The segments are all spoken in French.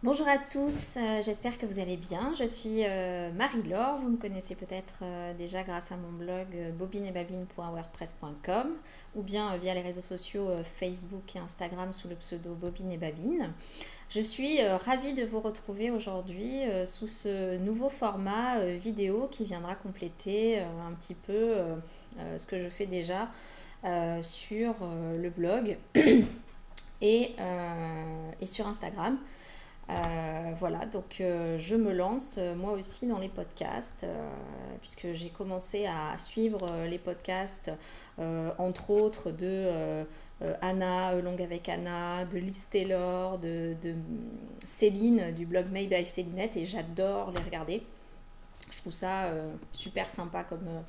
Bonjour à tous, j'espère que vous allez bien. Je suis Marie-Laure, vous me connaissez peut-être déjà grâce à mon blog bobineetbabine.wordpress.com ou bien via les réseaux sociaux Facebook et Instagram sous le pseudo Bobine et Babine. Je suis ravie de vous retrouver aujourd'hui sous ce nouveau format vidéo qui viendra compléter un petit peu ce que je fais déjà sur le blog et sur Instagram. Voilà, donc je me lance moi aussi dans les podcasts, puisque j'ai commencé à suivre les podcasts, entre autres de Anna, Long avec Anna, de Liz Taylor, de Céline du blog Made by Célinette, et j'adore les regarder. Je trouve ça super sympa comme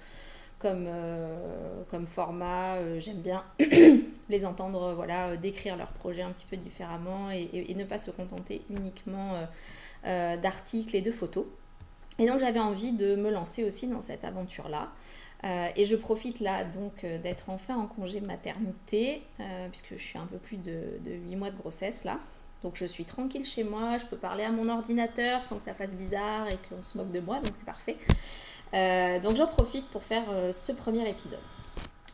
format. J'aime bien les entendre décrire leur projet un petit peu différemment et ne pas se contenter uniquement d'articles et de photos. Et donc j'avais envie de me lancer aussi dans cette aventure-là. Et je profite là donc d'être enfin en congé maternité, puisque je suis un peu plus de 8 mois de grossesse là. Donc je suis tranquille chez moi, je peux parler à mon ordinateur sans que ça fasse bizarre et qu'on se moque de moi, donc c'est parfait. Donc j'en profite pour faire ce premier épisode.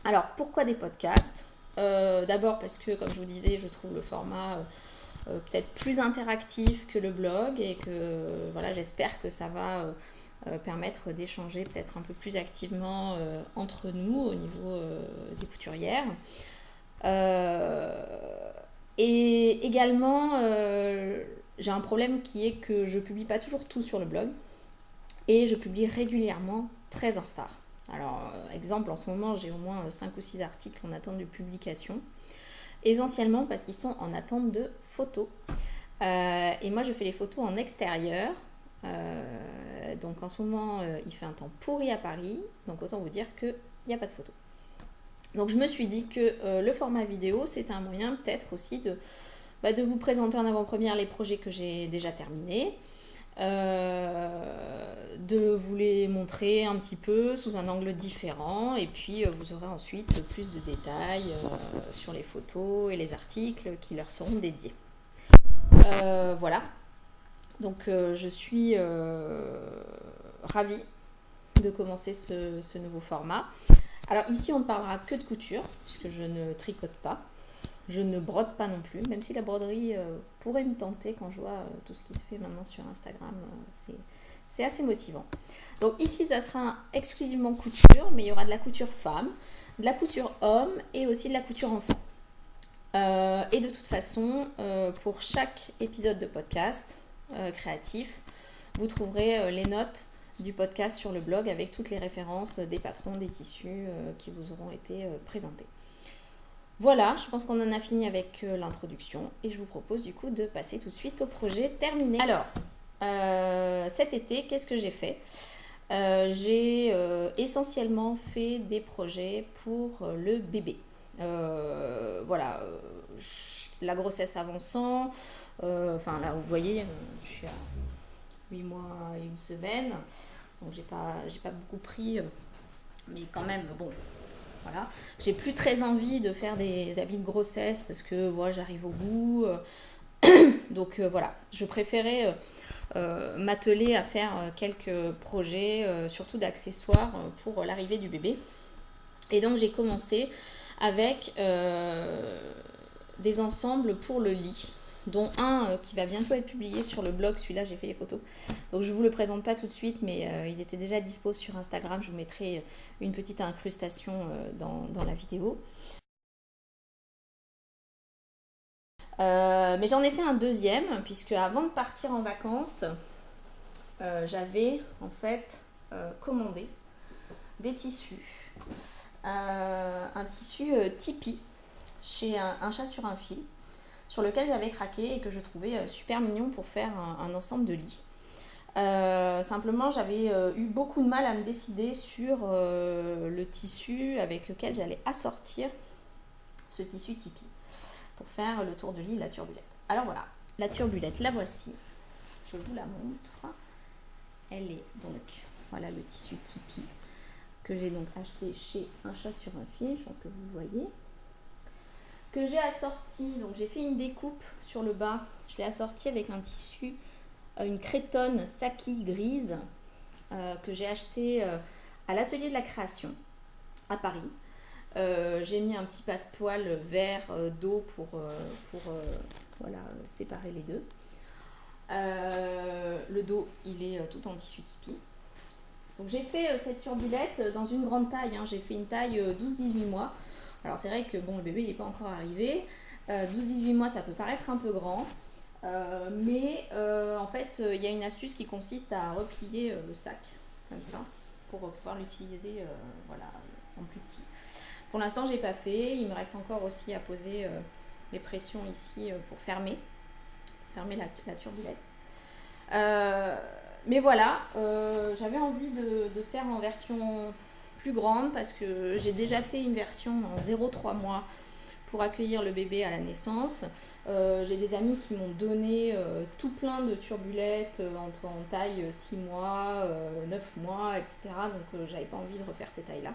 Alors pourquoi des podcasts? D'abord parce que, comme je vous disais, je trouve le format peut-être plus interactif que le blog et que voilà, j'espère que ça va permettre d'échanger peut-être un peu plus activement entre nous au niveau des couturières. Et également, j'ai un problème qui est que je publie pas toujours tout sur le blog et je publie régulièrement très en retard. Alors, exemple, en ce moment, j'ai au moins 5 ou 6 articles en attente de publication, essentiellement parce qu'ils sont en attente de photos. Et moi, je fais les photos en extérieur. Donc en ce moment, il fait un temps pourri à Paris, donc autant vous dire qu'il n'y a pas de photos. Donc je me suis dit que le format vidéo, c'est un moyen peut-être aussi de vous présenter en avant-première les projets que j'ai déjà terminés, de vous les montrer un petit peu sous un angle différent, et puis vous aurez ensuite plus de détails sur les photos et les articles qui leur seront dédiés. Voilà, donc je suis ravie de commencer ce nouveau format. Alors ici on ne parlera que de couture, puisque je ne tricote pas. Je ne brode pas non plus, même si la broderie pourrait me tenter quand je vois tout ce qui se fait maintenant sur Instagram. C'est assez motivant. Donc ici, ça sera exclusivement couture, mais il y aura de la couture femme, de la couture homme et aussi de la couture enfant. Et de toute façon, pour chaque épisode de podcast créatif, vous trouverez les notes du podcast sur le blog avec toutes les références des patrons, des tissus qui vous auront été présentés. Voilà, je pense qu'on en a fini avec l'introduction et je vous propose du coup de passer tout de suite au projet terminé. Alors, cet été, qu'est-ce que j'ai fait? J'ai essentiellement fait des projets pour le bébé. Voilà, la grossesse avançant, enfin là vous voyez, je suis à 8 mois et une semaine, donc j'ai pas beaucoup pris, mais quand même, bon, voilà. J'ai plus très envie de faire des habits de grossesse parce que voilà, j'arrive au bout. Donc voilà, je préférais m'atteler à faire quelques projets, surtout d'accessoires pour l'arrivée du bébé. Et donc j'ai commencé avec des ensembles pour le lit, dont un qui va bientôt être publié sur le blog. Celui-là, j'ai fait les photos. Donc je ne vous le présente pas tout de suite, mais il était déjà dispo sur Instagram. Je vous mettrai une petite incrustation dans la vidéo. Mais j'en ai fait un deuxième, puisque avant de partir en vacances, j'avais en fait commandé des tissus. Un tissu Tipeee chez un chat sur un fil, sur lequel j'avais craqué et que je trouvais super mignon pour faire un ensemble de lit. Simplement, j'avais eu beaucoup de mal à me décider sur le tissu avec lequel j'allais assortir ce tissu Tipeee pour faire le tour de lit, la turbulette. Alors voilà, la turbulette, la voici. Je vous la montre. Elle est donc, voilà le tissu Tipeee que j'ai donc acheté chez un chat sur un fil, je pense que vous le voyez. que j'ai assorti. Donc j'ai fait une découpe sur le bas. Je l'ai assorti avec un tissu, une crétonne Saki grise que j'ai acheté à l'atelier de la création à Paris. J'ai mis un petit passepoil vert d'eau pour voilà, séparer les deux. Le dos, il est tout en tissu tipi. Donc j'ai fait cette turbulette dans une grande taille, hein. J'ai fait une taille 12-18 mois. Alors c'est vrai que bon, le bébé il n'est pas encore arrivé. 12-18 mois, ça peut paraître un peu grand. Mais en fait, il y a une astuce qui consiste à replier le sac, comme ça, pour pouvoir l'utiliser voilà, en plus petit. Pour l'instant, j'ai pas fait. Il me reste encore aussi à poser les pressions ici pour fermer la turbulette. Mais voilà, j'avais envie de faire en version plus grande parce que j'ai déjà fait une version en 0,3 mois pour accueillir le bébé à la naissance. J'ai des amis qui m'ont donné tout plein de turbulettes en taille 6 mois, 9 mois, etc. Donc j'avais pas envie de refaire ces tailles-là.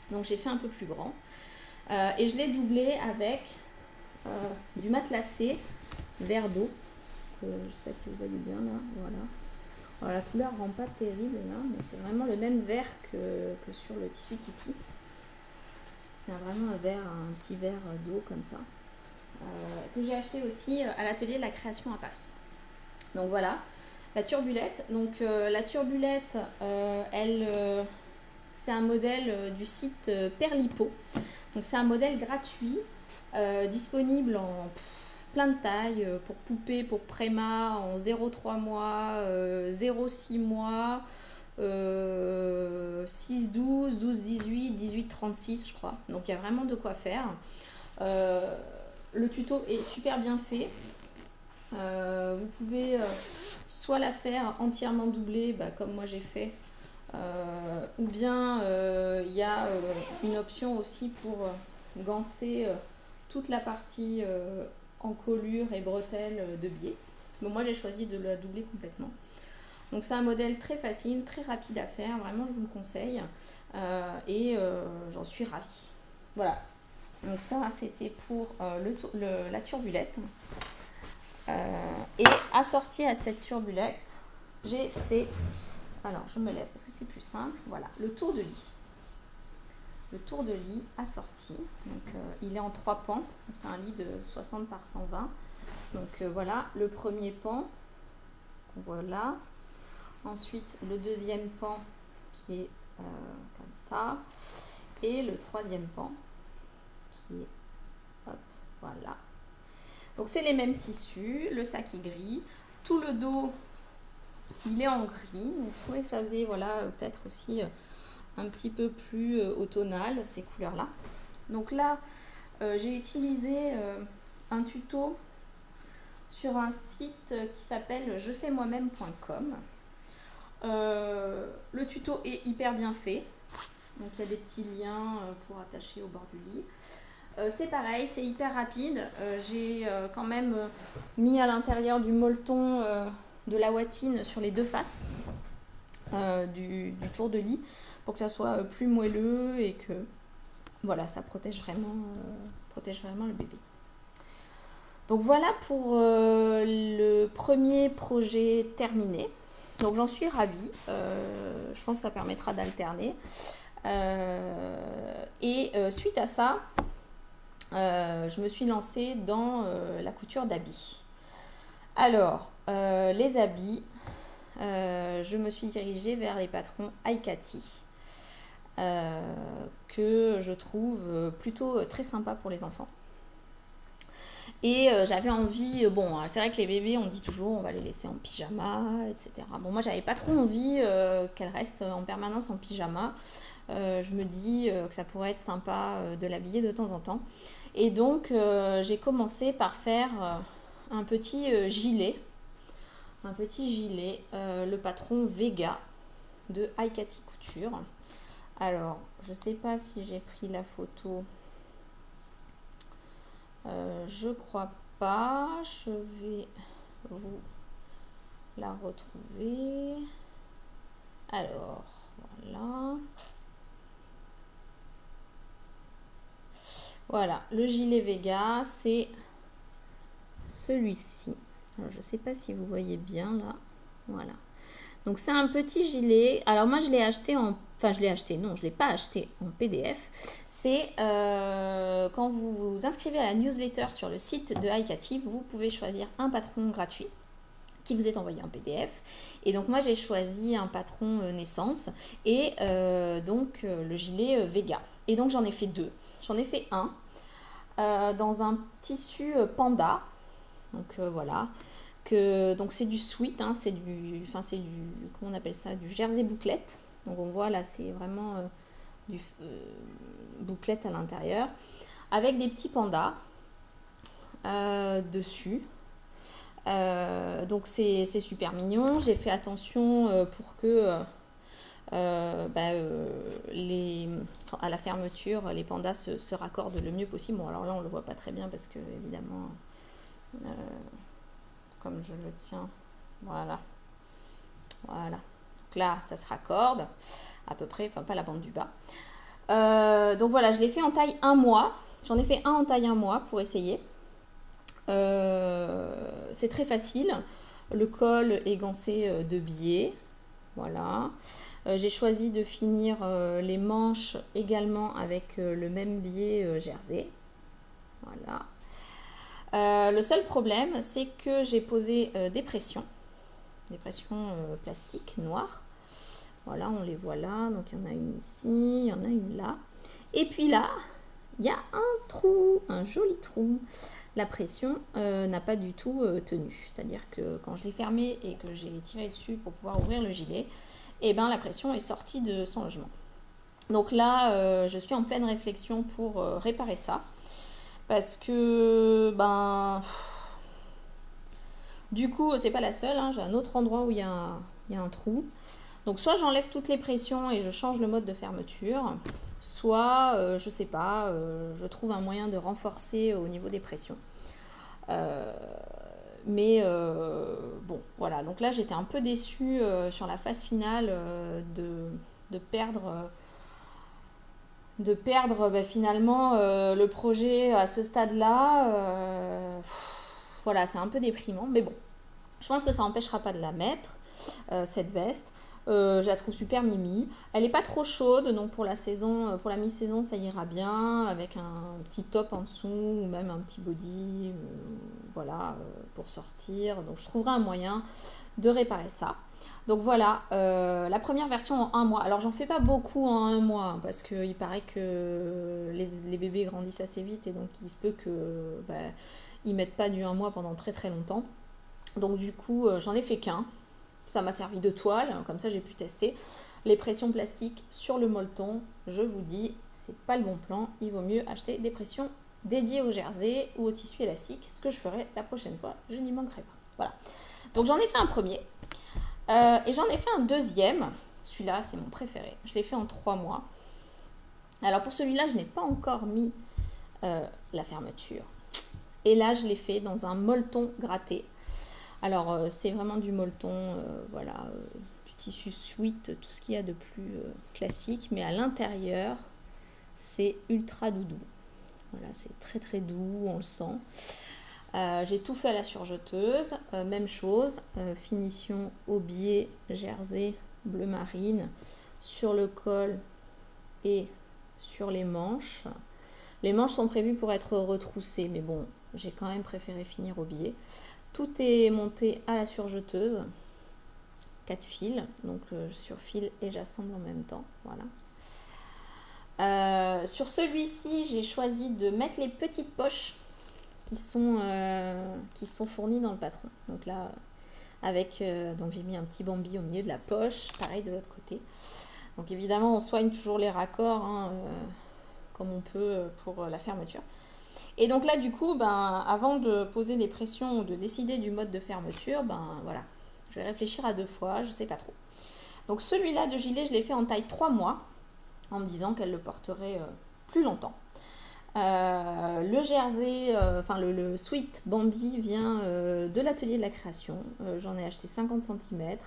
Donc j'ai fait un peu plus grand. Et je l'ai doublé avec du matelassé vert d'eau. Je ne sais pas si vous voyez bien là, voilà. Alors, la couleur rend pas terrible là, mais c'est vraiment le même vert que sur le tissu tipi. C'est vraiment un petit vert d'eau comme ça, que j'ai acheté aussi à l'atelier de la création à Paris. Donc voilà, la turbulette. Donc la turbulette, c'est un modèle du site Perlipo. Donc c'est un modèle gratuit, disponible en plein de tailles, pour poupée, pour préma, en 0,3 mois, 0,6 mois, 6, 12, 12, 18, 18, 36 je crois. Donc il y a vraiment de quoi faire. Le tuto est super bien fait. Vous pouvez soit la faire entièrement doublée, comme moi j'ai fait, ou bien il y a une option aussi pour ganser toute la partie encolure et bretelles de biais. Mais moi j'ai choisi de la doubler complètement. Donc c'est un modèle très facile, très rapide à faire, vraiment je vous le conseille, et j'en suis ravie. Voilà, donc ça c'était pour la turbulette. Et assorti à cette turbulette, j'ai fait, alors je me lève parce que c'est plus simple, voilà, le tour de lit. Le tour de lit assorti, donc il est en 3 pans, c'est un lit de 60 par 120. Donc voilà, le premier pan, voilà. Ensuite, le deuxième pan qui est comme ça. Et le troisième pan qui est, hop, voilà. Donc c'est les mêmes tissus, le sac est gris. Tout le dos, il est en gris. Donc je trouvais que ça faisait, voilà, peut-être aussi un petit peu plus automnal, ces couleurs-là. Donc là, j'ai utilisé un tuto sur un site qui s'appelle jefaismoi-même.com. Le tuto est hyper bien fait, donc il y a des petits liens pour attacher au bord du lit. C'est pareil, c'est hyper rapide. J'ai quand même mis à l'intérieur du molleton de la watine sur les deux faces du tour de lit pour que ça soit plus moelleux et que voilà, ça protège vraiment le bébé. Donc voilà pour le premier projet terminé. Donc j'en suis ravie, je pense que ça permettra d'alterner. Suite à ça, je me suis lancée dans la couture d'habits. Alors, les habits, je me suis dirigée vers les patrons Aikati, que je trouve plutôt très sympa pour les enfants. Et j'avais envie, bon, c'est vrai que les bébés, on dit toujours on va les laisser en pyjama, etc. Bon, moi j'avais pas trop envie qu'elles restent en permanence en pyjama. Je me dis que ça pourrait être sympa de l'habiller de temps en temps. Et donc j'ai commencé par faire un petit gilet. Le patron Vega de Aikati Couture. Alors, je sais pas si j'ai pris la photo. Je crois pas. Je vais vous la retrouver. Alors, voilà. Voilà, le gilet Vega, c'est celui-ci. Alors, je ne sais pas si vous voyez bien là. Voilà. Donc, c'est un petit gilet. Alors, moi, je l'ai acheté en... Enfin, je l'ai acheté. Non, je ne l'ai pas acheté en PDF. C'est quand vous vous inscrivez à la newsletter sur le site de iCative, vous pouvez choisir un patron gratuit qui vous est envoyé en PDF. Et donc, moi, j'ai choisi un patron naissance et donc le gilet Vega. Et donc, j'en ai fait deux. J'en ai fait un dans un tissu panda. Donc voilà. Donc c'est du sweat, hein, c'est du, comment on appelle ça, du jersey bouclette. Donc on voit là, c'est vraiment du bouclette à l'intérieur, avec des petits pandas dessus. Donc c'est super mignon. J'ai fait attention pour que à la fermeture, les pandas se raccordent le mieux possible. Bon, alors là, on le voit pas très bien parce que, évidemment, comme je le tiens, voilà. Voilà. Donc là, ça se raccorde à peu près, enfin, pas la bande du bas. Donc voilà, je l'ai fait en taille 1 mois. J'en ai fait un en taille 1 mois pour essayer. C'est très facile. Le col est gancé de biais. Voilà. J'ai choisi de finir les manches également avec le même biais jersey. Voilà. Le seul problème, c'est que j'ai posé des pressions plastiques noires. Voilà, on les voit là. Donc il y en a une ici, il y en a une là. Et puis là, il y a un trou, un joli trou. La pression n'a pas du tout tenu. C'est-à-dire que quand je l'ai fermé et que j'ai tiré dessus pour pouvoir ouvrir le gilet, et ben la pression est sortie de son logement. Donc là, je suis en pleine réflexion pour réparer ça. Parce que, du coup, c'est pas la seule. Hein, j'ai un autre endroit où il y a un trou. Donc soit j'enlève toutes les pressions et je change le mode de fermeture, soit, je sais pas, je trouve un moyen de renforcer au niveau des pressions. Mais bon, voilà. Donc là, j'étais un peu déçue sur la phase finale de perdre finalement le projet à ce stade-là. Voilà, c'est un peu déprimant. Mais bon, je pense que ça n'empêchera pas de la mettre, cette veste. Je la trouve super mimi. Elle n'est pas trop chaude, donc pour la saison, pour la mi-saison, ça ira bien, avec un petit top en dessous, ou même un petit body, voilà, pour sortir. Donc je trouverai un moyen de réparer ça. Donc voilà, la première version en 1 mois. Alors j'en fais pas beaucoup en 1 mois, hein, parce qu'il paraît que les bébés grandissent assez vite, et donc il se peut que ils mettent pas du 1 mois pendant très très longtemps. Donc du coup, j'en ai fait qu'un. Ça m'a servi de toile, comme ça j'ai pu tester. Les pressions plastiques sur le molleton, je vous dis, c'est pas le bon plan. Il vaut mieux acheter des pressions dédiées au jersey ou au tissu élastique, ce que je ferai la prochaine fois, je n'y manquerai pas. Voilà. Donc j'en ai fait un premier, et j'en ai fait un deuxième. Celui-là, c'est mon préféré. Je l'ai fait en 3 mois. Alors pour celui-là, je n'ai pas encore mis la fermeture. Et là, je l'ai fait dans un molleton gratté. Alors, c'est vraiment du molleton, voilà, du tissu sweat, tout ce qu'il y a de plus classique. Mais à l'intérieur, c'est ultra doudou. Voilà, c'est très très doux, on le sent. J'ai tout fait à la surjeteuse. Même chose, finition aubier, jersey, bleu marine, sur le col et sur les manches. Les manches sont prévues pour être retroussées, mais bon, j'ai quand même préféré finir aubier. Tout est monté à la surjeteuse, 4 fils, donc je surfile et j'assemble en même temps. Voilà. Sur celui-ci, j'ai choisi de mettre les petites poches qui sont fournies dans le patron. Donc là, donc j'ai mis un petit bambi au milieu de la poche, pareil de l'autre côté. Donc évidemment, on soigne toujours les raccords, hein, comme on peut pour la fermeture. Et donc là, du coup, avant de poser des pressions ou de décider du mode de fermeture, voilà, je vais réfléchir à 2 fois, je ne sais pas trop. Donc celui-là de gilet, je l'ai fait en taille 3 mois, en me disant qu'elle le porterait plus longtemps. Le jersey, le sweat Bambi vient de l'atelier de la création. J'en ai acheté 50 cm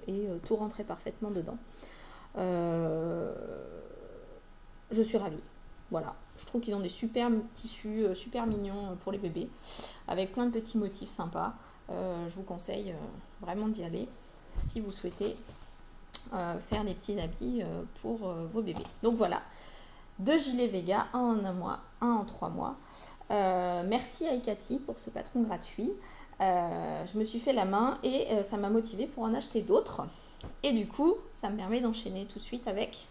et tout rentrait parfaitement dedans. Je suis ravie. Voilà. Je trouve qu'ils ont des super tissus, super mignons pour les bébés, avec plein de petits motifs sympas. Je vous conseille vraiment d'y aller si vous souhaitez faire des petits habits pour vos bébés. Donc voilà, 2 gilets Vega, un en 1 mois, un en 3 mois. Merci à Ikati pour ce patron gratuit. Je me suis fait la main et ça m'a motivée pour en acheter d'autres. Et du coup, ça me permet d'enchaîner tout de suite avec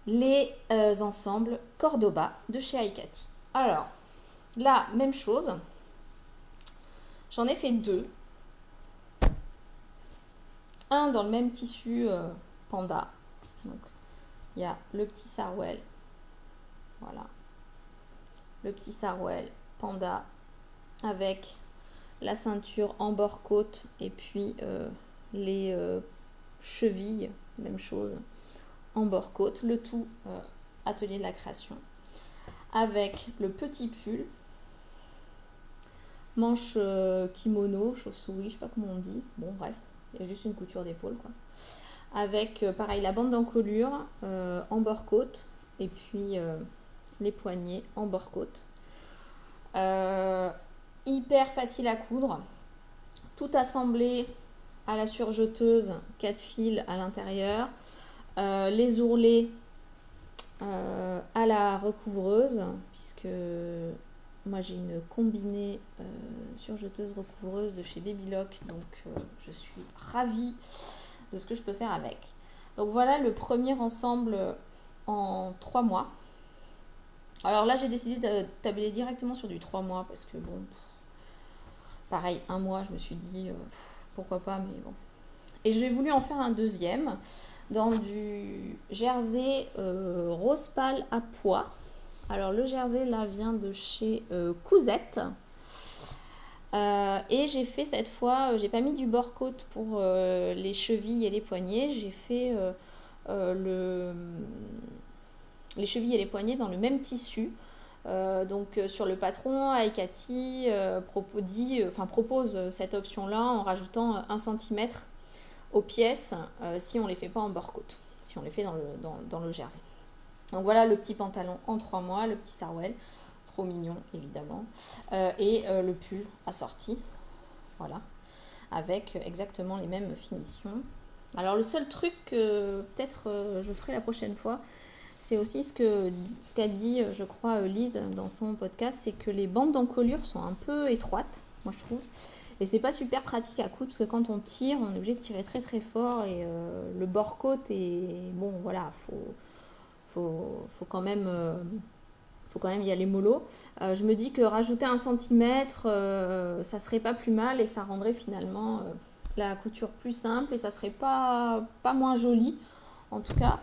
les ensembles Cordoba de chez Ikati. Alors, là, même chose. J'en ai fait 2. Un dans le même tissu panda. Donc, il y a le petit sarouel. Voilà. Le petit sarouel panda avec la ceinture en bord côte et puis les chevilles, même chose, en bord côte. Le tout atelier de la création. Avec le petit pull, manche kimono, chauve-souris, je sais pas comment on dit. Bon, bref, il y a juste une couture d'épaule, quoi. Avec, pareil, la bande d'encolure en bord côte et puis les poignets en bord côte. Hyper facile à coudre. Tout assemblé à la surjeteuse, 4 fils à l'intérieur. Les ourlets à la recouvreuse, puisque moi j'ai une combinée surjeteuse recouvreuse de chez Babylock, donc je suis ravie de ce que je peux faire avec. Donc voilà le premier ensemble en 3 mois. Alors là j'ai décidé de tabler directement sur du 3 mois parce que bon, pareil, 1 mois je me suis dit pourquoi pas, mais bon. Et j'ai voulu en faire un deuxième dans du jersey rose pâle à pois. Alors le jersey là vient de chez Cousette. Et j'ai fait cette fois, j'ai pas mis du bord côte pour les chevilles et les poignets, j'ai fait les chevilles et les poignets dans le même tissu. Donc sur le patron, Aikati propose cette option-là en rajoutant 1 cm aux pièces si on ne les fait pas en bord côte, si on les fait dans le jersey. Donc voilà le petit pantalon en 3 mois, le petit sarouel, trop mignon évidemment, et le pull assorti, voilà, avec exactement les mêmes finitions. Alors le seul truc que peut-être je ferai la prochaine fois, c'est aussi ce qu'a dit, je crois, Lise dans son podcast, c'est que les bandes d'encolure sont un peu étroites, moi je trouve. Et c'est pas super pratique à coudre parce que quand on tire, on est obligé de tirer très très fort et le bord côte est bon, voilà, faut quand même y aller mollo. Je me dis que rajouter 1 centimètre, ça serait pas plus mal et ça rendrait finalement la couture plus simple et ça serait pas moins joli en tout cas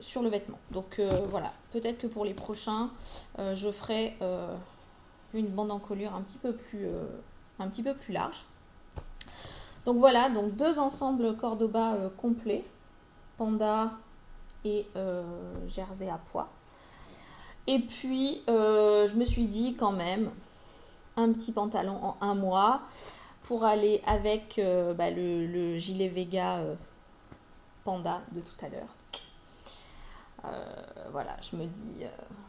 sur le vêtement. Donc voilà, peut-être que pour les prochains, je ferai une bande d'encolure un petit peu plus large. Donc voilà, donc 2 ensembles Cordoba complets, panda et jersey à pois. Et puis je me suis dit quand même un petit pantalon en 1 mois pour aller avec le gilet Vega panda de tout à l'heure. Voilà, je me dis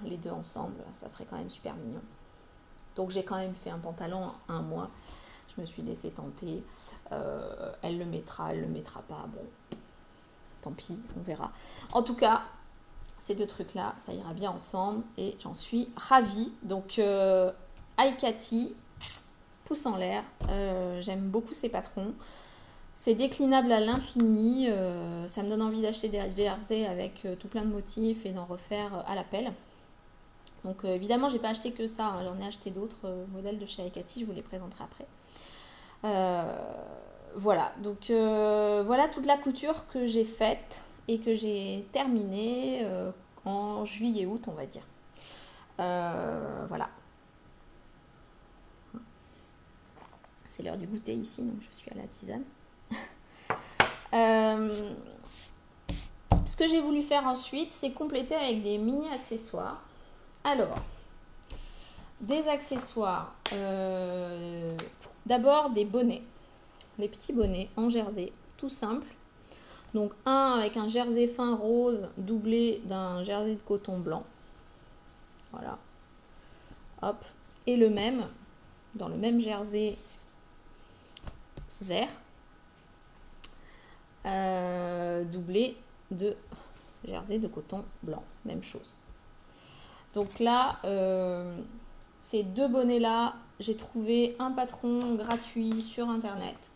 les 2 ensemble, ça serait quand même super mignon. Donc j'ai quand même fait un pantalon en 1 mois. Je me suis laissée tenter. Elle le mettra, elle le mettra pas. Bon, tant pis, on verra. En tout cas, ces 2 trucs-là, ça ira bien ensemble et j'en suis ravie. Donc, Aikati, pouce en l'air. J'aime beaucoup ces patrons. C'est déclinable à l'infini. Ça me donne envie d'acheter des jersey avec tout plein de motifs et d'en refaire à la pelle. Donc évidemment, j'ai pas acheté que ça, hein. J'en ai acheté d'autres modèles de chez Aikati, je vous les présenterai après. Voilà, donc voilà toute la couture que j'ai faite et que j'ai terminée en juillet-août, on va dire. Voilà. C'est l'heure du goûter ici, donc je suis à la tisane. Ce que j'ai voulu faire ensuite, c'est compléter avec des mini-accessoires. Alors, des accessoires, d'abord des bonnets, des petits bonnets en jersey, tout simple. Donc un avec un jersey fin rose doublé d'un jersey de coton blanc. Voilà. Hop. Et le même, dans le même jersey vert, doublé de jersey de coton blanc. Même chose. Donc là, ces deux bonnets-là, j'ai trouvé un patron gratuit sur Internet.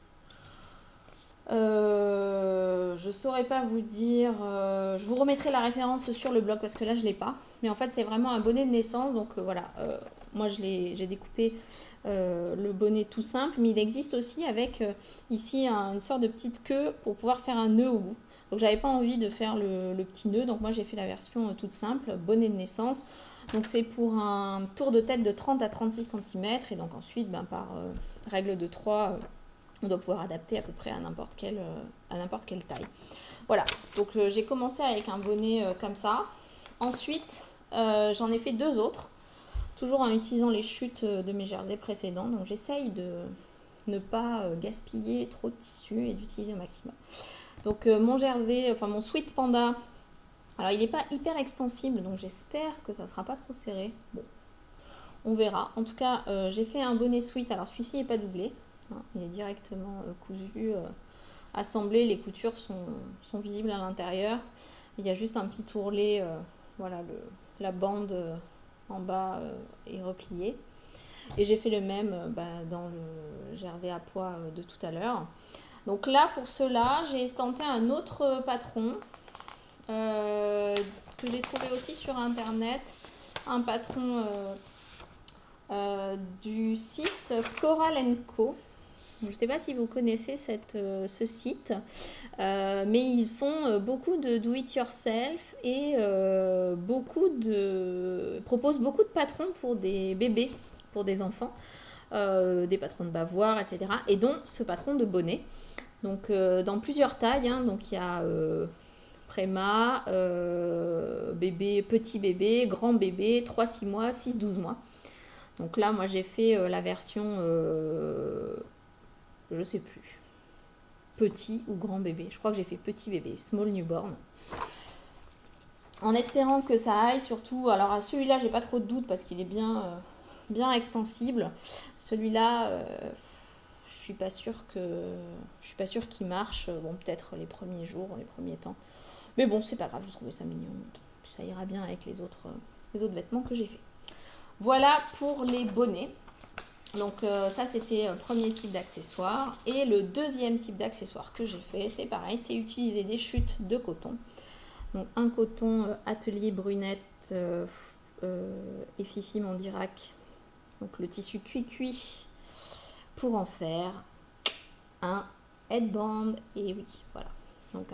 Je saurais pas vous dire, je vous remettrai la référence sur le blog parce que là je l'ai pas, mais en fait c'est vraiment un bonnet de naissance, donc voilà, moi j'ai découpé le bonnet tout simple, mais il existe aussi avec ici une sorte de petite queue pour pouvoir faire un nœud au bout. Donc j'avais pas envie de faire le petit nœud, donc moi j'ai fait la version toute simple, bonnet de naissance. Donc c'est pour un tour de tête de 30 à 36 cm et donc ensuite par règle de 3, on doit pouvoir adapter à peu près à n'importe quelle taille. Voilà, donc j'ai commencé avec un bonnet comme ça. Ensuite, j'en ai fait deux autres, toujours en utilisant les chutes de mes jerseys précédents. Donc j'essaye de ne pas gaspiller trop de tissu et d'utiliser au maximum. Donc mon jersey, enfin mon sweat panda, alors il n'est pas hyper extensible, donc j'espère que ça ne sera pas trop serré. Bon, on verra. En tout cas, j'ai fait un bonnet sweat, alors celui-ci n'est pas doublé. Il est directement cousu, assemblé, les coutures sont visibles à l'intérieur. Il y a juste un petit ourlet, voilà, la bande en bas est repliée. Et j'ai fait le même dans le jersey à pois de tout à l'heure. Donc là, pour cela, j'ai tenté un autre patron que j'ai trouvé aussi sur Internet. Un patron du site Coral & Co. Je ne sais pas si vous connaissez ce site, mais ils font beaucoup de do-it-yourself et proposent beaucoup de patrons pour des bébés, pour des enfants, des patrons de bavoir, etc. Et dont ce patron de bonnet. Donc dans plusieurs tailles, hein, donc il y a préma, bébé, petit bébé, grand bébé, 3-6 mois, 6-12 mois. Donc là, moi j'ai fait la version... je sais plus, petit ou grand bébé. Je crois que j'ai fait petit bébé, small newborn. En espérant que ça aille, surtout, alors à celui-là, j'ai pas trop de doute parce qu'il est bien extensible. Celui-là, je suis pas sûre qu'il marche. Bon, peut-être les premiers jours, les premiers temps. Mais bon, c'est pas grave, je trouvais ça mignon. Ça ira bien avec les autres vêtements que j'ai fait. Voilà pour les bonnets. Donc ça c'était le premier type d'accessoire. Et le deuxième type d'accessoire que j'ai fait, c'est pareil, c'est utiliser des chutes de coton. Donc un coton atelier brunette et Fifi Mandirac. Donc le tissu cuit pour en faire un headband. Et oui, voilà. Donc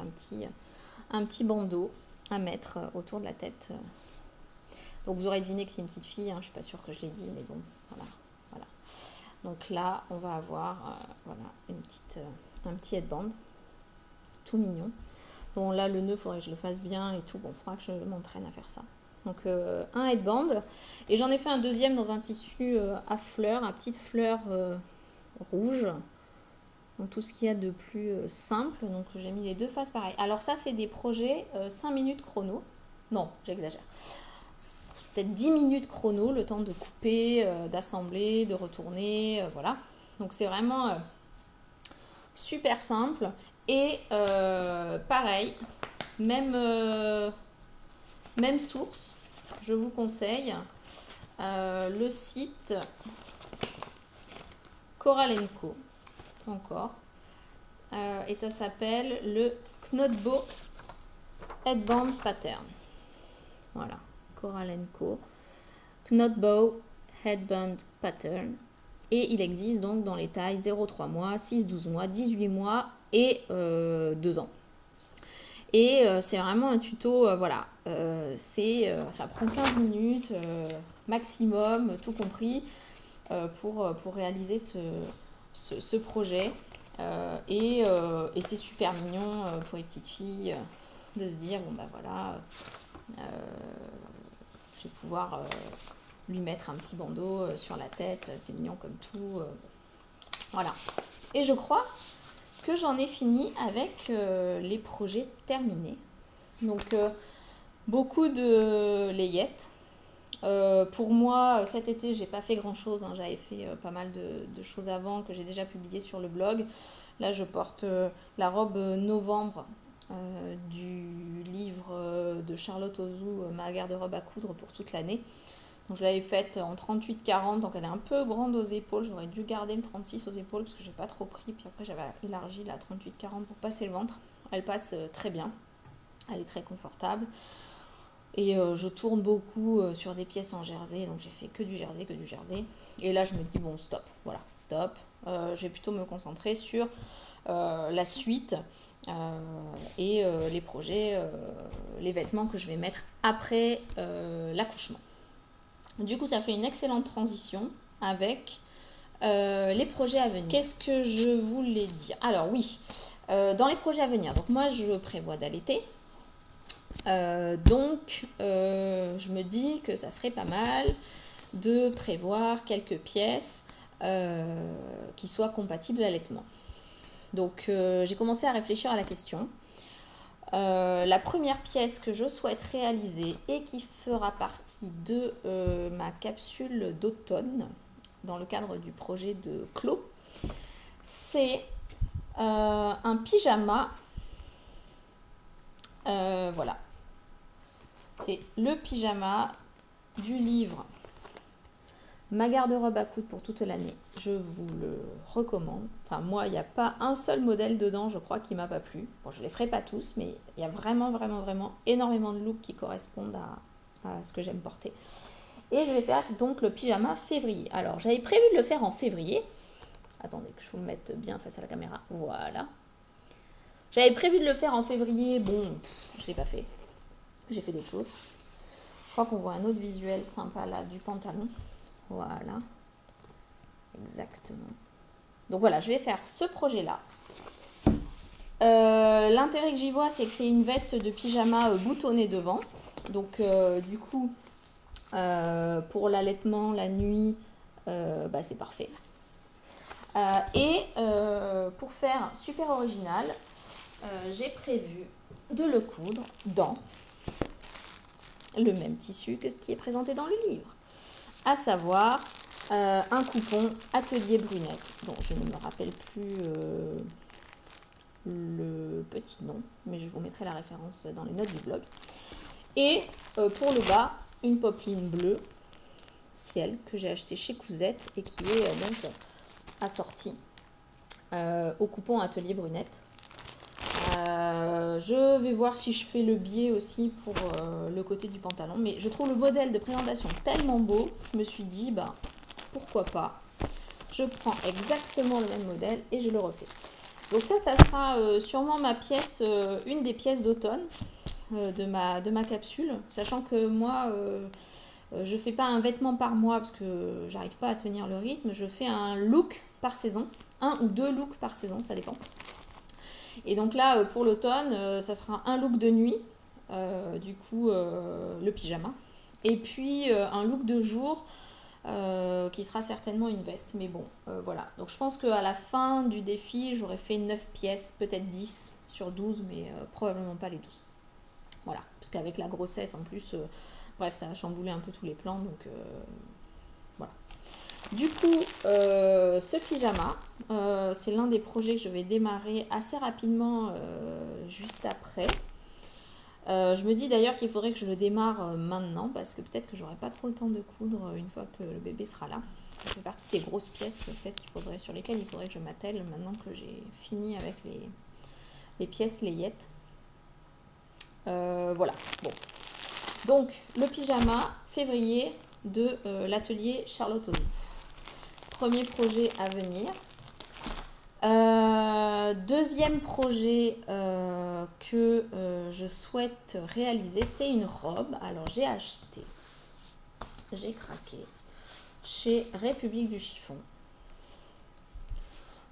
un petit bandeau à mettre autour de la tête. Donc vous aurez deviné que c'est une petite fille, hein, je ne suis pas sûre que je l'ai dit, mais bon, voilà. Donc là, on va avoir un petit headband, tout mignon. Bon là, le nœud, il faudrait que je le fasse bien et tout. Bon, il faudra que je m'entraîne à faire ça. Donc un headband. Et j'en ai fait un deuxième dans un tissu à fleurs, à petites fleurs rouges. Donc tout ce qu'il y a de plus simple. Donc j'ai mis les deux faces pareil. Alors ça, c'est des projets 5 minutes chrono. Non, j'exagère. Peut-être 10 minutes chrono, le temps de couper, d'assembler, de retourner, voilà. Donc c'est vraiment super simple. Et pareil, même source, je vous conseille le site Coral & Co. Encore. Et ça s'appelle le Knotbo Headband Pattern. Voilà. Coral & Co. Knotbo Headband Pattern. Et il existe donc dans les tailles 0,3 mois, 6-12 mois, 18 mois et 2 ans. Et c'est vraiment un tuto, voilà. Ça prend 15 minutes maximum, tout compris, pour réaliser ce projet. Et c'est super mignon pour les petites filles de se dire, bon bah voilà... je vais pouvoir lui mettre un petit bandeau sur la tête, c'est mignon comme tout. Voilà. Et je crois que j'en ai fini avec les projets terminés. Donc, beaucoup de layettes. Pour moi, cet été, j'ai pas fait grand-chose, hein. J'avais fait pas mal de choses avant que j'ai déjà publiées sur le blog. Là, je porte la robe novembre du livre de Charlotte Ozou, Ma garde-robe à coudre pour toute l'année. Donc, je l'avais faite en 38-40, donc elle est un peu grande aux épaules. J'aurais dû garder le 36 aux épaules parce que j'ai pas trop pris. Puis après, j'avais élargi la 38-40 pour passer le ventre. Elle passe très bien. Elle est très confortable. Et je tourne beaucoup sur des pièces en jersey, donc j'ai fait que du jersey. Et là, je me dis, bon, stop, voilà, stop. Je vais plutôt me concentrer sur la suite et les projets, les vêtements que je vais mettre après l'accouchement. Du coup, ça fait une excellente transition avec les projets à venir. Qu'est-ce que je voulais dire? Alors oui, dans les projets à venir, donc moi, je prévois d'allaiter. Donc, je me dis que ça serait pas mal de prévoir quelques pièces qui soient compatibles à l'allaitement. Donc, j'ai commencé à réfléchir à la question. La première pièce que je souhaite réaliser et qui fera partie de ma capsule d'automne dans le cadre du projet de Clos, c'est un pyjama. Voilà. C'est le pyjama du livre Ma garde-robe à coudre pour toute l'année. Je vous le recommande. Enfin, moi, il n'y a pas un seul modèle dedans, je crois, qui m'a pas plu. Bon, je ne les ferai pas tous, mais il y a vraiment, vraiment, vraiment énormément de looks qui correspondent à ce que j'aime porter. Et je vais faire donc le pyjama février. Alors, j'avais prévu de le faire en février. Attendez que je vous le mette bien face à la caméra. Voilà. J'avais prévu de le faire en février. Bon, je ne l'ai pas fait. J'ai fait d'autres choses. Je crois qu'on voit un autre visuel sympa là du pantalon. Voilà. Exactement. Donc voilà, je vais faire ce projet-là. L'intérêt que j'y vois, c'est que c'est une veste de pyjama boutonnée devant. Donc du coup, pour l'allaitement, la nuit, c'est parfait. Et pour faire super original, j'ai prévu de le coudre dans le même tissu que ce qui est présenté dans le livre, à savoir un coupon Atelier Brunette, dont je ne me rappelle plus le petit nom, mais je vous mettrai la référence dans les notes du blog. Et pour le bas, une popeline bleue ciel que j'ai acheté chez Cousette et qui est donc assortie au coupon Atelier Brunette. Je vais voir si je fais le biais aussi pour le côté du pantalon, mais je trouve le modèle de présentation tellement beau, je me suis dit pourquoi pas, je prends exactement le même modèle et je le refais. Donc ça sera sûrement ma pièce, une des pièces d'automne de ma capsule, sachant que moi je fais pas un vêtement par mois parce que j'arrive pas à tenir le rythme, je fais un look par saison, un ou deux looks par saison, ça dépend. Et donc là, pour l'automne, ça sera un look de nuit, du coup, le pyjama. Et puis, un look de jour, qui sera certainement une veste. Mais bon, voilà. Donc je pense qu'à la fin du défi, j'aurais fait 9 pièces, peut-être 10 sur 12, mais probablement pas les 12. Voilà. Parce qu'avec la grossesse, en plus, bref, ça a chamboulé un peu tous les plans. Donc voilà. Du coup, ce pyjama, c'est l'un des projets que je vais démarrer assez rapidement juste après. Je me dis d'ailleurs qu'il faudrait que je le démarre maintenant parce que peut-être que j'aurai pas trop le temps de coudre une fois que le bébé sera là. Ça fait partie des grosses pièces peut-être sur lesquelles il faudrait que je m'attelle maintenant que j'ai fini avec les pièces layettes. Voilà. Bon. Donc, le pyjama février de l'atelier Charlotte Ozou. Premier projet à venir. Deuxième projet que je souhaite réaliser, c'est une robe. Alors j'ai craqué chez République du Chiffon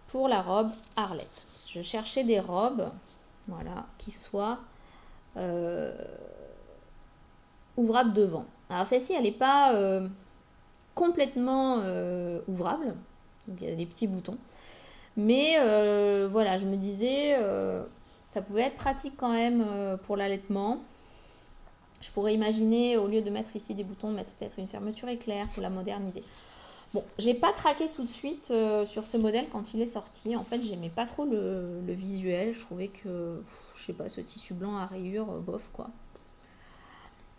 pour la robe Arlette. Je cherchais des robes, voilà, qui soient ouvrables devant. Alors celle-ci, elle n'est pas complètement ouvrable, donc il y a des petits boutons. Mais voilà, je me disais, ça pouvait être pratique quand même pour l'allaitement. Je pourrais imaginer, au lieu de mettre ici des boutons, de mettre peut-être une fermeture éclair pour la moderniser. Bon, j'ai pas craqué tout de suite sur ce modèle quand il est sorti. En fait, j'aimais pas trop le visuel. Je trouvais que, je sais pas, ce tissu blanc à rayures, bof quoi.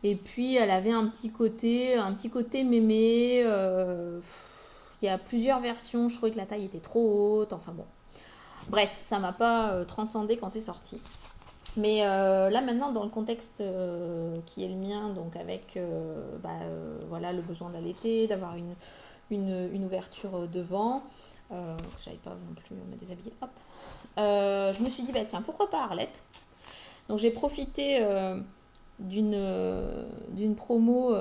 Et puis, elle avait un petit côté mémé. Il y a plusieurs versions. Je trouvais que la taille était trop haute. Enfin bon. Bref, ça m'a pas transcendé quand c'est sorti. Mais là maintenant, dans le contexte qui est le mien, donc avec voilà, le besoin d'allaiter, d'avoir une ouverture devant, j'avais pas non plus me déshabiller, hop. Je me suis dit, bah tiens, pourquoi pas Arlette. Donc j'ai profité d'une promo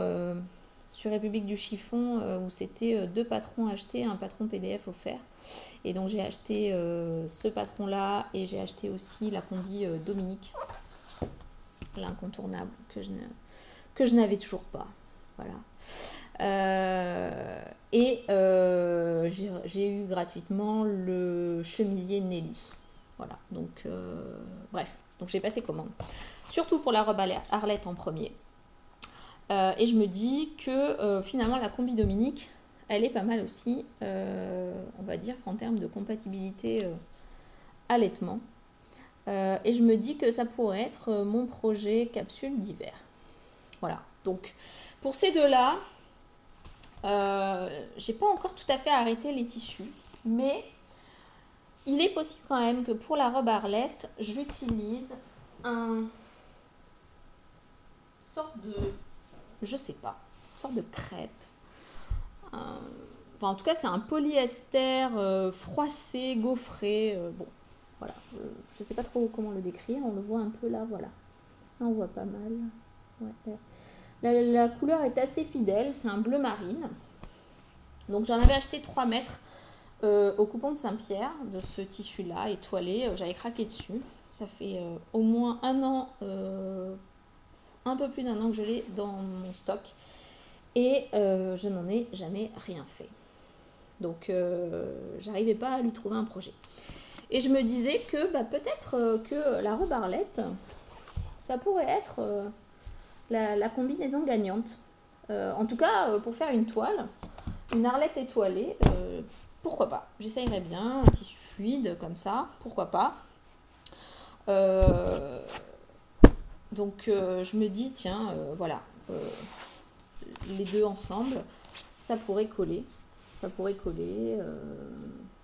sur République du Chiffon où c'était 2 patrons achetés, un patron PDF offert. Et donc j'ai acheté ce patron-là et j'ai acheté aussi la combi Dominique, l'incontournable que je n'avais toujours pas. Voilà. J'ai eu gratuitement le chemisier Nelly. Voilà. Donc bref. Donc j'ai passé commande. Surtout pour la robe Arlette en premier. Et je me dis que finalement la combi Dominique, elle est pas mal aussi, on va dire, en termes de compatibilité allaitement. Et je me dis que ça pourrait être mon projet capsule d'hiver. Voilà. Donc, pour ces deux-là, j'ai pas encore tout à fait arrêté les tissus, mais il est possible quand même que pour la robe Arlette, j'utilise un sorte de, je sais pas, sorte de crêpe. Enfin, en tout cas, c'est un polyester froissé, gaufré. Bon, voilà. Je sais pas trop comment le décrire. On le voit un peu là, voilà. Là, on voit pas mal. Ouais. La couleur est assez fidèle. C'est un bleu marine. Donc, j'en avais acheté 3 mètres au coupon de Saint-Pierre de ce tissu-là, étoilé. J'avais craqué dessus. Ça fait au moins un an, un peu plus d'1 an que je l'ai dans mon stock. Et je n'en ai jamais rien fait. Donc, j'arrivais pas à lui trouver un projet. Et je me disais que peut-être que la robe Arlette, ça pourrait être la combinaison gagnante. En tout cas, pour faire une toile, une Arlette étoilée, pourquoi pas. J'essayerais bien, un tissu fluide comme ça, pourquoi pas. Donc, je me dis, tiens, voilà, les deux ensemble, ça pourrait coller.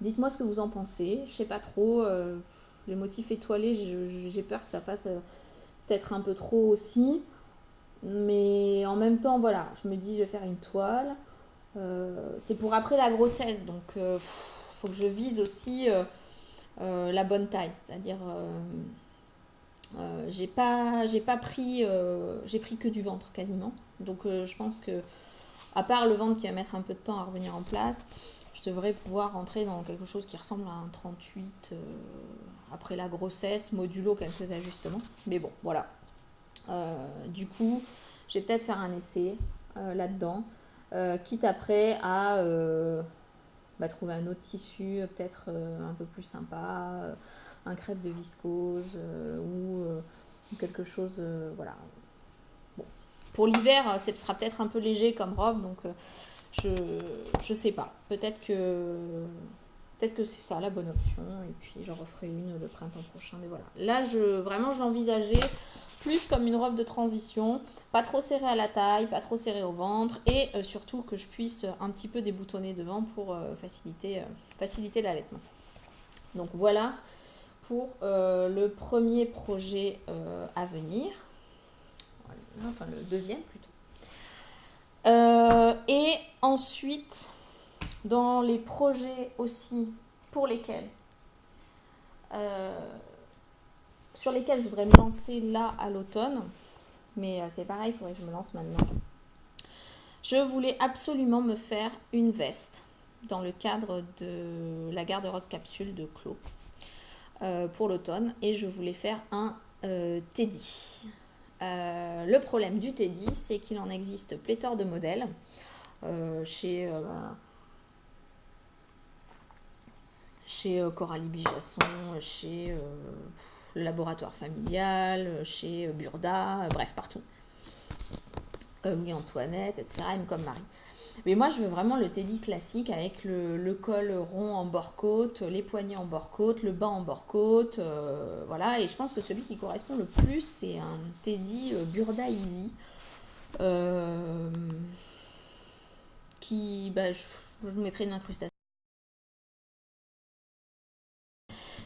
Dites-moi ce que vous en pensez. Je sais pas trop. Les motifs étoilés, j'ai peur que ça fasse peut-être un peu trop aussi. Mais en même temps, voilà, je me dis, je vais faire une toile. C'est pour après la grossesse. Donc, faut que je vise aussi la bonne taille. C'est-à-dire, j'ai pris que du ventre quasiment. Donc, je pense que à part le ventre qui va mettre un peu de temps à revenir en place, je devrais pouvoir rentrer dans quelque chose qui ressemble à un 38 après la grossesse, modulo quelques ajustements. Mais bon, voilà. Du coup, je vais peut-être faire un essai là-dedans, quitte après à trouver un autre tissu, peut-être un peu plus sympa, un crêpe de viscose ou quelque chose, voilà. Pour l'hiver, ce sera peut-être un peu léger comme robe, donc je sais pas. Peut-être que c'est ça la bonne option, et puis j'en referai une le printemps prochain. Mais voilà. Là, vraiment, je l'envisageais plus comme une robe de transition, pas trop serrée à la taille, pas trop serrée au ventre, et surtout que je puisse un petit peu déboutonner devant pour faciliter l'allaitement. Donc voilà pour le premier projet à venir. Enfin le deuxième plutôt. Et ensuite, dans les projets aussi sur lesquels je voudrais me lancer là à l'automne, mais c'est pareil, il faudrait que je me lance maintenant. Je voulais absolument me faire une veste dans le cadre de la garde-robe capsule de Clos pour l'automne, et je voulais faire un teddy. Le problème du teddy, c'est qu'il en existe pléthore de modèles chez chez Coralie Bijasson, chez le laboratoire familial, chez Burda, bref, partout. Louis-Antoinette, etc., M comme Marie. Mais moi, je veux vraiment le teddy classique avec le col rond en bord-côte, les poignets en bord-côte, le bas en bord-côte, voilà. Et je pense que celui qui correspond le plus, c'est un teddy Burda Easy, euh, qui, je vous mettrai une incrustation.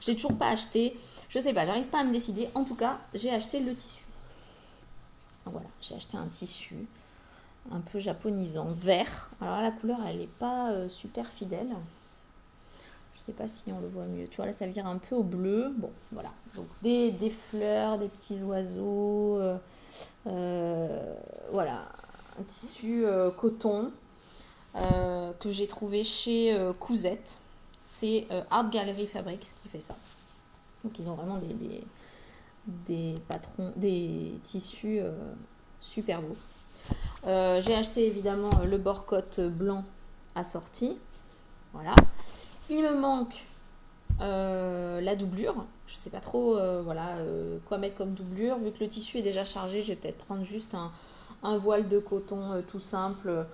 Je l'ai toujours pas acheté, je sais pas, j'arrive pas à me décider. En tout cas, j'ai acheté le tissu. Donc voilà, j'ai acheté un tissu un peu japonisant, vert. Alors la couleur, elle n'est pas super fidèle. Je sais pas si on le voit mieux. Tu vois, là, ça vire un peu au bleu. Bon, voilà. Donc, des fleurs, des petits oiseaux. Voilà. Un tissu coton que j'ai trouvé chez Cousette. C'est Art Gallery Fabrics qui fait ça. Donc, ils ont vraiment des patrons, des tissus super beaux. J'ai acheté évidemment le bord-côte blanc assorti. Voilà. Il me manque la doublure. Je sais pas trop quoi mettre comme doublure. Vu que le tissu est déjà chargé, je vais peut-être prendre juste un voile de coton tout simple,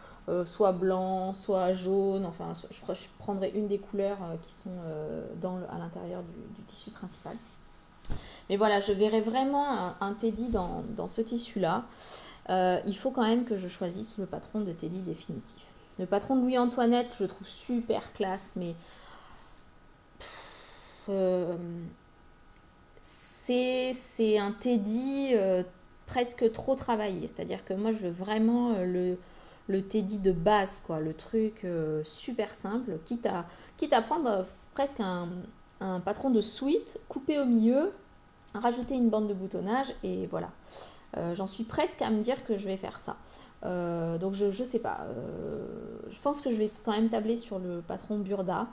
soit blanc, soit jaune. Enfin, je prendrai une des couleurs qui sont à l'intérieur du tissu principal. Mais voilà, je verrai vraiment un teddy dans ce tissu-là. Il faut quand même que je choisisse le patron de teddy définitif. Le patron de Louis-Antoinette, je le trouve super classe, mais c'est un teddy presque trop travaillé. C'est-à-dire que moi, je veux vraiment le teddy de base, quoi, le truc super simple, quitte à prendre presque un patron de suite, coupé au milieu, rajouter une bande de boutonnage, et voilà. J'en suis presque à me dire que je vais faire ça. Donc je sais pas. Je pense que je vais quand même tabler sur le patron Burda.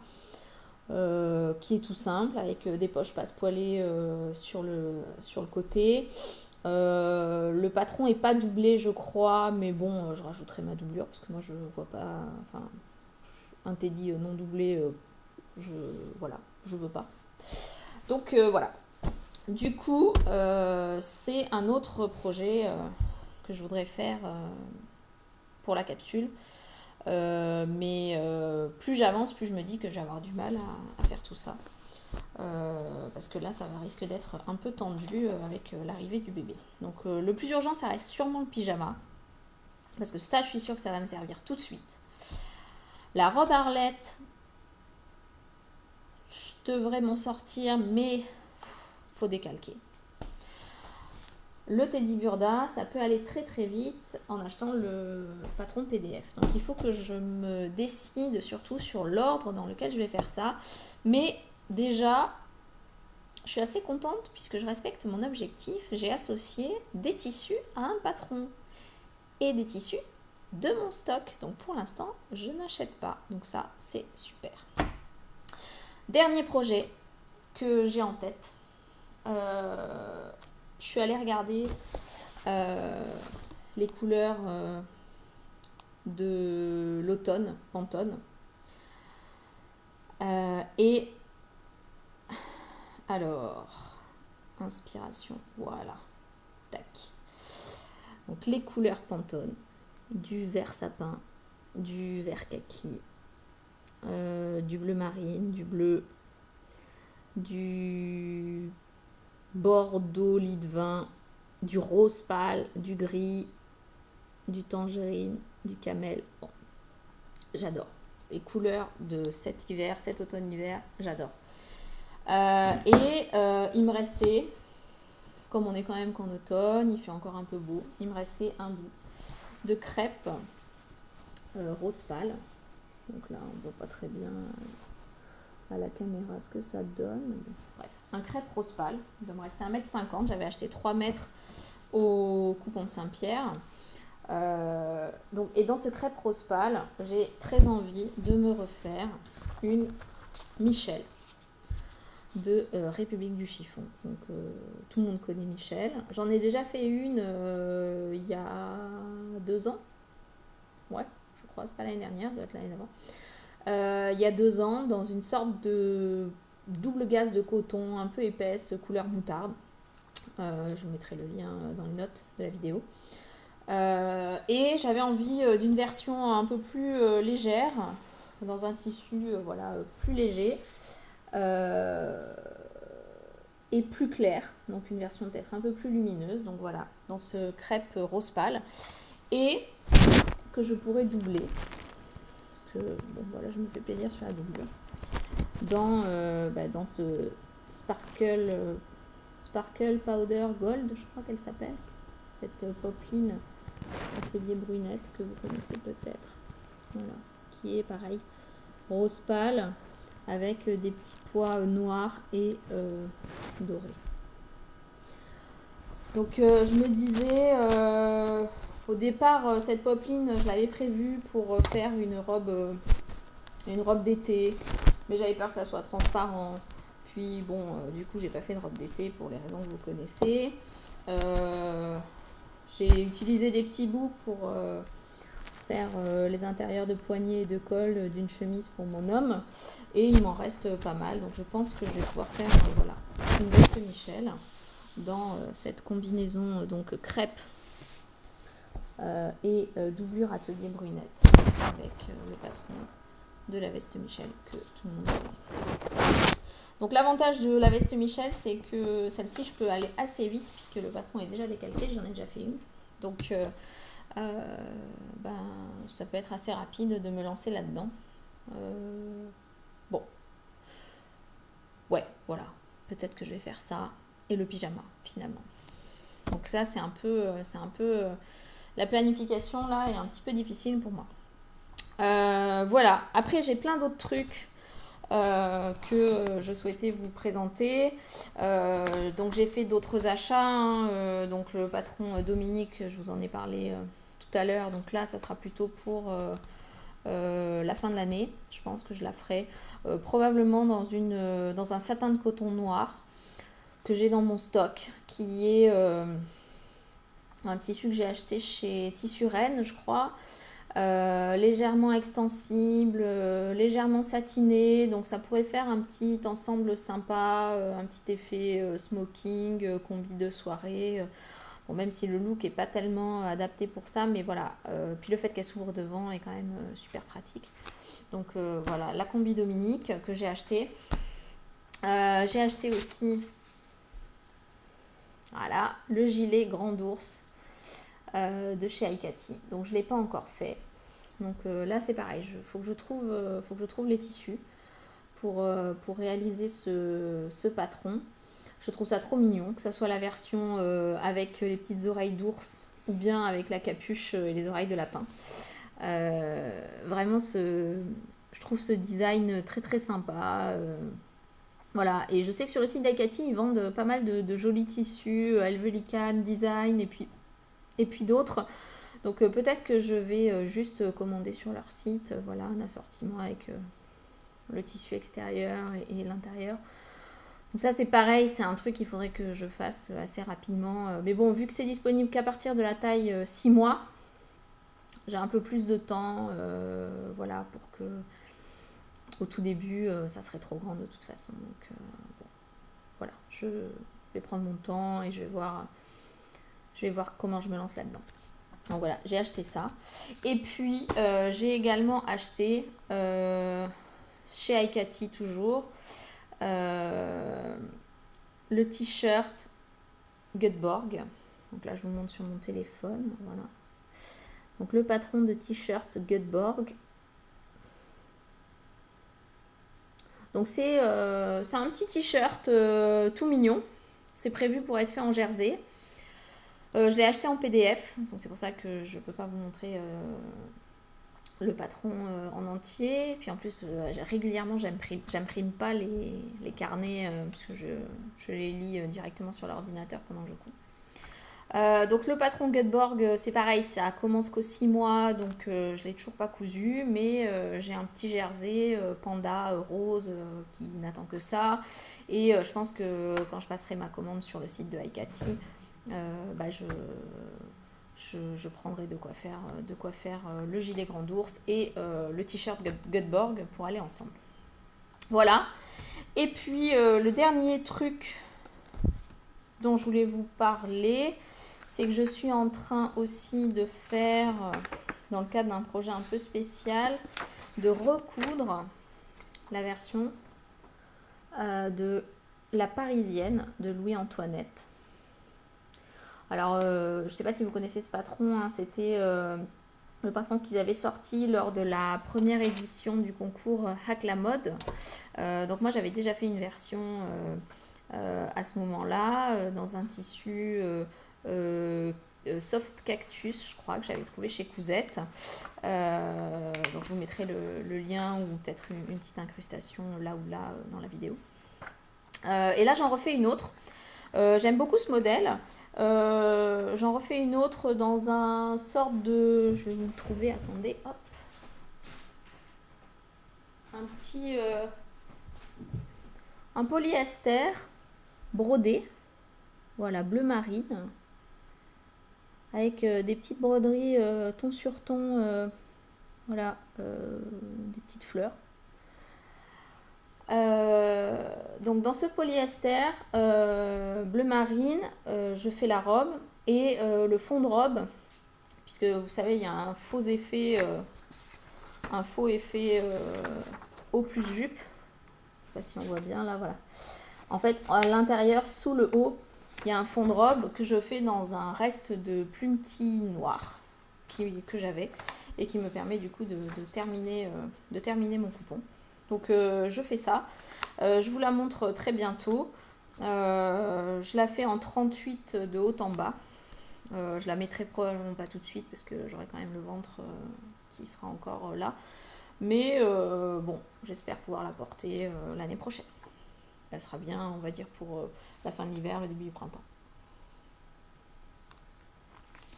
Qui est tout simple avec des poches passe-poilées sur le côté. Le patron est pas doublé, je crois, mais bon, je rajouterai ma doublure parce que moi je vois pas. Enfin, un teddy non doublé, je veux pas. Donc voilà. Du coup, c'est un autre projet que je voudrais faire pour la capsule. Mais plus j'avance, plus je me dis que je vais avoir du mal à faire tout ça. Parce que là, ça risque d'être un peu tendu avec l'arrivée du bébé. Donc le plus urgent, ça reste sûrement le pyjama. Parce que ça, je suis sûre que ça va me servir tout de suite. La robe Arlette, je devrais m'en sortir, mais faut décalquer. Le Teddy Burda, ça peut aller très très vite en achetant le patron PDF. Donc il faut que je me décide surtout sur l'ordre dans lequel je vais faire ça. Mais déjà, je suis assez contente puisque je respecte mon objectif. J'ai associé des tissus à un patron et des tissus de mon stock. Donc pour l'instant, je n'achète pas. Donc ça, c'est super. Dernier projet que j'ai en tête. Je suis allée regarder les couleurs de l'automne, Pantone. Et alors, inspiration, voilà, tac. Donc les couleurs Pantone, du vert sapin, du vert kaki, du bleu marine, du bleu, du bordeaux lit de vin, du rose pâle, du gris, du tangerine, du camel. Bon, j'adore. Les couleurs de cet hiver, cet automne-hiver, j'adore. Il me restait, comme on est quand même qu'en automne, il fait encore un peu beau, il me restait un bout de crêpe rose pâle. Donc là, on voit pas très bien à la caméra ce que ça donne. Bref, un crêpe rose pâle. Il doit me rester 1,50 m. J'avais acheté 3 mètres au coupon de Saint-Pierre. Et dans ce crêpe rose pâle, j'ai très envie de me refaire une Michel de République du chiffon. Donc tout le monde connaît Michel. J'en ai déjà fait une il y a 2 ans. Ouais, je crois, c'est pas l'année dernière, ça doit être l'année d'avant. il y a 2 ans dans une sorte de double gaze de coton un peu épaisse, couleur moutarde. Je vous mettrai le lien dans les notes de la vidéo. Et j'avais envie d'une version un peu plus légère, dans un tissu plus léger et plus clair, donc une version peut-être un peu plus lumineuse, donc voilà, dans ce crêpe rose pâle, et que je pourrais doubler, parce que bon, voilà, je me fais plaisir sur la doublure, dans ce Sparkle Powder Gold, je crois qu'elle s'appelle, cette popeline Atelier Brunette que vous connaissez peut-être, voilà, qui est pareil, rose pâle avec des petits pois noirs et dorés. Donc je me disais, au départ, cette popeline, je l'avais prévue pour faire une robe d'été, mais j'avais peur que ça soit transparent. Puis bon, du coup, j'ai pas fait une robe d'été pour les raisons que vous connaissez. J'ai utilisé des petits bouts pour faire les intérieurs de poignets et de col d'une chemise pour mon homme, et il m'en reste pas mal, donc je pense que je vais pouvoir faire une veste Michel dans cette combinaison donc crêpe et doublure Atelier Brunette avec le patron de la veste Michel que tout le monde connaît. Donc l'avantage de la veste Michel, c'est que celle-ci, je peux aller assez vite puisque le patron est déjà décalqué, j'en ai déjà fait une. Donc ça peut être assez rapide de me lancer là-dedans. Bon. Ouais, voilà. Peut-être que je vais faire ça. Et le pyjama, finalement. Donc ça, c'est un peu la planification, là, est un petit peu difficile pour moi. Voilà. Après, j'ai plein d'autres trucs que je souhaitais vous présenter. Donc j'ai fait d'autres achats, donc le patron Dominique, je vous en ai parlé tout à l'heure, donc là ça sera plutôt pour la fin de l'année. Je pense que je la ferai probablement dans un satin de coton noir que j'ai dans mon stock, qui est un tissu que j'ai acheté chez Tissu Rennes, je crois. Légèrement extensible, légèrement satiné, donc ça pourrait faire un petit ensemble sympa, un petit effet smoking, combi de soirée. Bon, même si le look est pas tellement adapté pour ça, mais voilà. Puis le fait qu'elle s'ouvre devant est quand même super pratique. Donc voilà, la combi Dominique que j'ai acheté. J'ai acheté aussi voilà, le gilet Grand Ours de chez Aikati. Donc je ne l'ai pas encore fait. Donc là c'est pareil, faut que je trouve les tissus pour réaliser ce patron. Je trouve ça trop mignon, que ça soit la version avec les petites oreilles d'ours ou bien avec la capuche et les oreilles de lapin. Vraiment, je trouve ce design très très sympa. Voilà, et je sais que sur le site d'Aikati, ils vendent pas mal de jolis tissus, Helvelican Design et puis d'autres. Donc peut-être que je vais juste commander sur leur site, voilà, un assortiment avec le tissu extérieur et l'intérieur. Donc ça c'est pareil, c'est un truc qu'il faudrait que je fasse assez rapidement. Mais bon, vu que c'est disponible qu'à partir de la taille 6 mois, j'ai un peu plus de temps, voilà, pour que au tout début, ça serait trop grand de toute façon. Donc bon, voilà, je vais prendre mon temps et je vais voir comment je me lance là-dedans. Donc voilà, j'ai acheté ça. Et puis, j'ai également acheté, chez Aikati toujours, le t-shirt Göteborg. Donc là, je vous montre sur mon téléphone. Voilà. Donc le patron de t-shirt Göteborg. Donc c'est un petit t-shirt tout mignon. C'est prévu pour être fait en jersey. Je l'ai acheté en PDF, donc c'est pour ça que je ne peux pas vous montrer le patron en entier. Puis en plus, régulièrement, j'imprime pas les carnets parce que je les lis directement sur l'ordinateur pendant que je couds. Donc le patron Göteborg, c'est pareil, ça commence qu'aux 6 mois, donc je l'ai toujours pas cousu, mais j'ai un petit jersey panda rose qui n'attend que ça. Et je pense que quand je passerai ma commande sur le site de Aikati, je prendrai de quoi faire le gilet Grand Ours et le t-shirt Göteborg pour aller ensemble. Voilà. Et puis le dernier truc dont je voulais vous parler, c'est que je suis en train aussi de faire, dans le cadre d'un projet un peu spécial, de recoudre la version de La Parisienne de Louis-Antoinette. Alors, je ne sais pas si vous connaissez ce patron, hein, c'était le patron qu'ils avaient sorti lors de la première édition du concours Hack la mode. Donc moi, j'avais déjà fait une version à ce moment-là, dans un tissu soft cactus, je crois, que j'avais trouvé chez Cousette. Donc je vous mettrai le lien ou peut-être une petite incrustation là ou là dans la vidéo. Et là, j'en refais une autre. J'aime beaucoup ce modèle. J'en refais une autre dans un sorte de... Je vais vous le trouver, attendez, hop. Un polyester brodé, voilà, bleu marine, avec des petites broderies ton sur ton, voilà, des petites fleurs. Donc dans ce polyester bleu marine, je fais la robe et le fond de robe, puisque vous savez il y a un faux effet haut plus jupe. Je sais pas si on voit bien là, voilà. En fait, à l'intérieur, sous le haut, il y a un fond de robe que je fais dans un reste de plumetis noir que j'avais et qui me permet du coup de terminer mon coupon. Donc je fais ça. Je vous la montre très bientôt. Je la fais en 38 de haut en bas. Je la mettrai probablement pas tout de suite parce que j'aurai quand même le ventre qui sera encore là. Mais bon, j'espère pouvoir la porter l'année prochaine. Elle sera bien, on va dire, pour la fin de l'hiver, le début du printemps.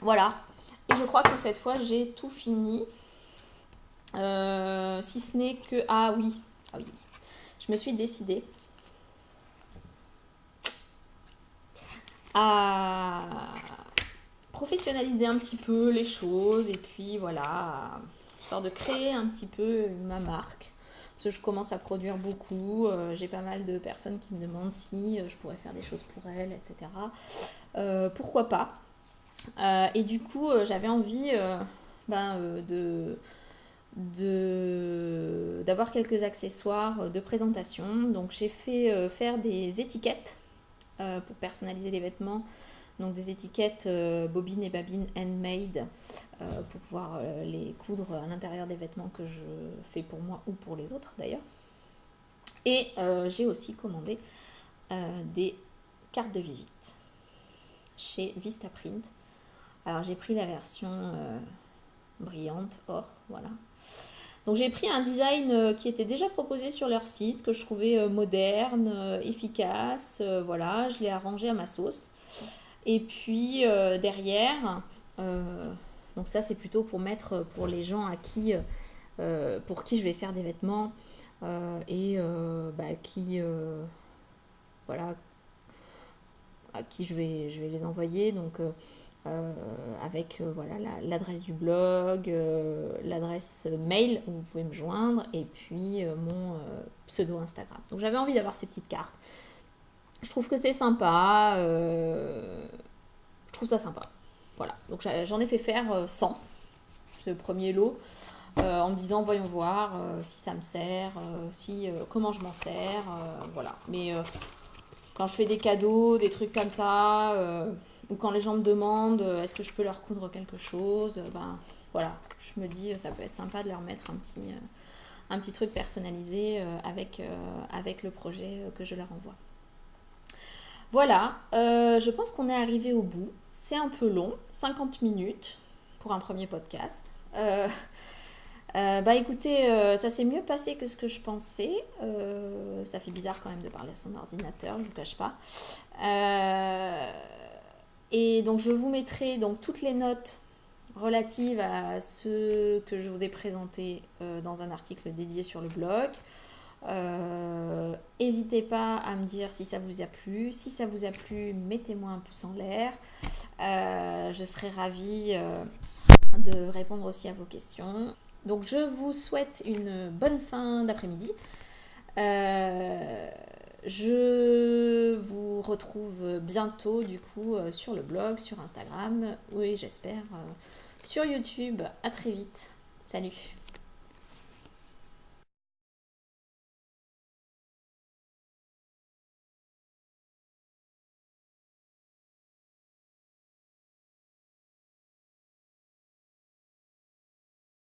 Voilà. Et je crois que cette fois, j'ai tout fini. Si ce n'est que... Ah oui. Je me suis décidée à professionnaliser un petit peu les choses et puis voilà, histoire de créer un petit peu ma marque. Parce que je commence à produire beaucoup, j'ai pas mal de personnes qui me demandent si je pourrais faire des choses pour elles, etc. Pourquoi pas. Et du coup, j'avais envie d'avoir quelques accessoires de présentation. Donc j'ai fait faire des étiquettes pour personnaliser les vêtements. Donc des étiquettes bobines et babines handmade pour pouvoir les coudre à l'intérieur des vêtements que je fais pour moi ou pour les autres d'ailleurs. Et j'ai aussi commandé des cartes de visite chez Vistaprint. Alors j'ai pris la version brillante, or, voilà. Donc j'ai pris un design qui était déjà proposé sur leur site, que je trouvais moderne, efficace, voilà, je l'ai arrangé à ma sauce. Et puis derrière, donc ça c'est plutôt pour mettre pour les gens pour qui je vais faire des vêtements voilà, à qui je vais les envoyer. Donc avec voilà l'adresse du blog, l'adresse mail où vous pouvez me joindre et puis mon pseudo Instagram. Donc j'avais envie d'avoir ces petites cartes. Je trouve que c'est sympa. Je trouve ça sympa. Voilà. Donc j'en ai fait faire 100, ce premier lot, en me disant voyons voir si ça me sert, comment je m'en sers. Voilà. Mais quand je fais des cadeaux, des trucs comme ça, ou quand les gens me demandent est-ce que je peux leur coudre quelque chose, voilà. Je me dis ça peut être sympa de leur mettre un petit truc personnalisé avec le projet que je leur envoie. Voilà, je pense qu'on est arrivé au bout. C'est un peu long, 50 minutes pour un premier podcast. Écoutez, ça s'est mieux passé que ce que je pensais. Ça fait bizarre quand même de parler à son ordinateur, je vous cache pas. Et donc je vous mettrai donc toutes les notes relatives à ce que je vous ai présenté dans un article dédié sur le blog. N'hésitez pas à me dire si ça vous a plu. Si ça vous a plu, mettez-moi un pouce en l'air. Je serai ravie de répondre aussi à vos questions. Donc je vous souhaite une bonne fin d'après-midi. Je vous retrouve bientôt du coup sur le blog, sur Instagram, oui j'espère, sur YouTube. À très vite. Salut.